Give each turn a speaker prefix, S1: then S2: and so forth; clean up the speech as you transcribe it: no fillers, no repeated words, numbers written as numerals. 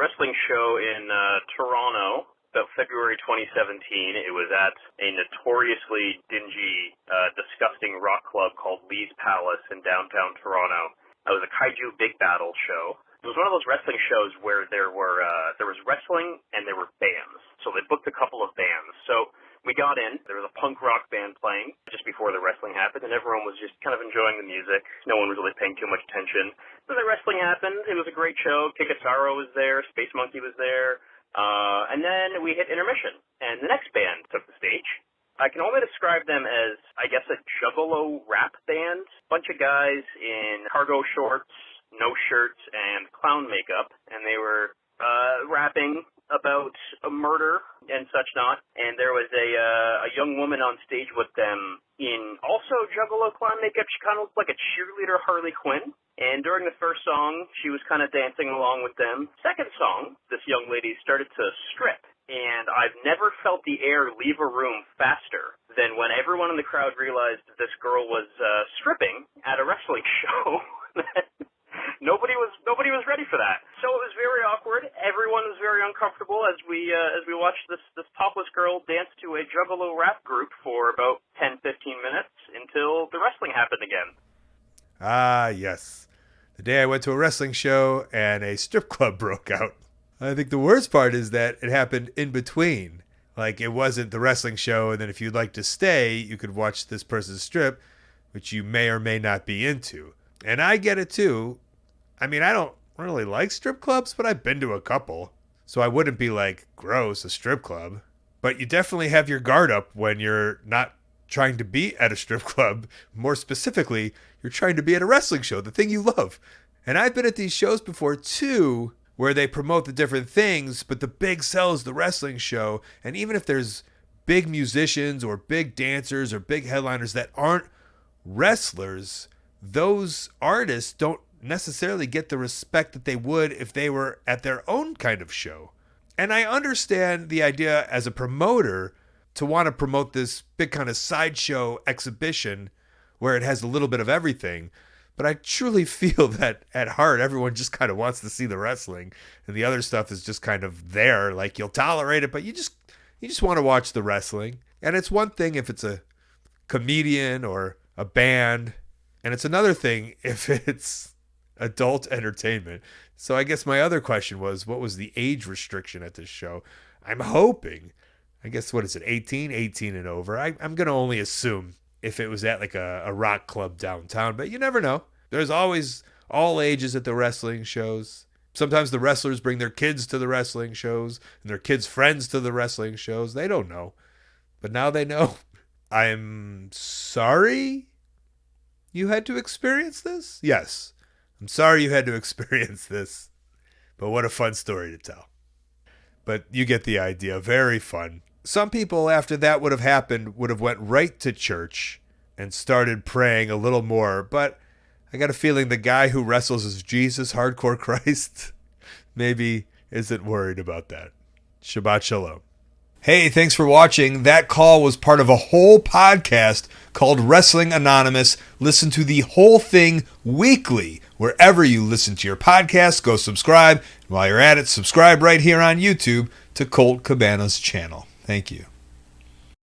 S1: wrestling show in Toronto about February 2017. It was at a notoriously dingy, disgusting rock club called Lee's Palace in downtown Toronto. It was a Kaiju Big Battle show. It was one of those wrestling shows where there was wrestling and there were bands. So they booked a couple of bands. So we got in. There was a punk rock band playing just before the wrestling happened, and everyone was just kind of enjoying the music. No one was really paying too much attention. Then the wrestling happened. It was a great show. Kikasaro was there. Space Monkey was there. And then we hit intermission, and the next band took the stage. I can only describe them as, I guess, a juggalo rap band. Bunch of guys in cargo shorts, no shirts, and clown makeup, and they were rapping about a murder and such not. And there was a young woman on stage with them in also juggalo clown makeup. She kind of looked like a cheerleader Harley Quinn. And during the first song, she was kind of dancing along with them. Second song, this young lady started to strip. And I've never felt the air leave a room faster than when everyone in the crowd realized that this girl was stripping at a wrestling show. Nobody was ready for that. So it was very awkward. Everyone was very uncomfortable as we watched this topless girl dance to a juggalo rap group for about 10-15 minutes until the wrestling happened again.
S2: Ah, yes. The day I went to a wrestling show and a strip club broke out. I think the worst part is that it happened in between. Like, it wasn't the wrestling show, and then if you'd like to stay, you could watch this person strip, which you may or may not be into. And I get it, too. I mean, I don't really like strip clubs, but I've been to a couple. So I wouldn't be like, gross, a strip club. But you definitely have your guard up when you're not trying to be at a strip club. More specifically, you're trying to be at a wrestling show, the thing you love. And I've been at these shows before, too, where they promote the different things, but the big sell is the wrestling show. And even if there's big musicians or big dancers or big headliners that aren't wrestlers, those artists don't necessarily get the respect that they would if they were at their own kind of show. And I understand the idea as a promoter to want to promote this big kind of sideshow exhibition where it has a little bit of everything. But I truly feel that at heart, everyone just kind of wants to see the wrestling, and the other stuff is just kind of there. Like, you'll tolerate it, but you just want to watch the wrestling. And it's one thing if it's a comedian or a band, and it's another thing if it's adult entertainment. So I guess my other question was, what was the age restriction at this show? I'm hoping, I guess, what is it, 18 and over. I'm going to only assume if it was at like a rock club downtown, but you never know. There's always all ages at the wrestling shows. Sometimes the wrestlers bring their kids to the wrestling shows and their kids' friends to the wrestling shows. They don't know, but now they know. I'm sorry you had to experience this. Yes, I'm sorry you had to experience this, but what a fun story to tell. But you get the idea. Very fun. Some people, after that would have happened, would have went right to church and started praying a little more. But I got a feeling the guy who wrestles as Jesus, Hardcore Christ, maybe isn't worried about that. Shabbat Shalom. Hey, thanks for watching. That call was part of a whole podcast called Wrestling Anonymous. Listen to the whole thing weekly. Wherever you listen to your podcast, go subscribe. And while you're at it, subscribe right here on YouTube to Colt Cabana's channel. Thank you.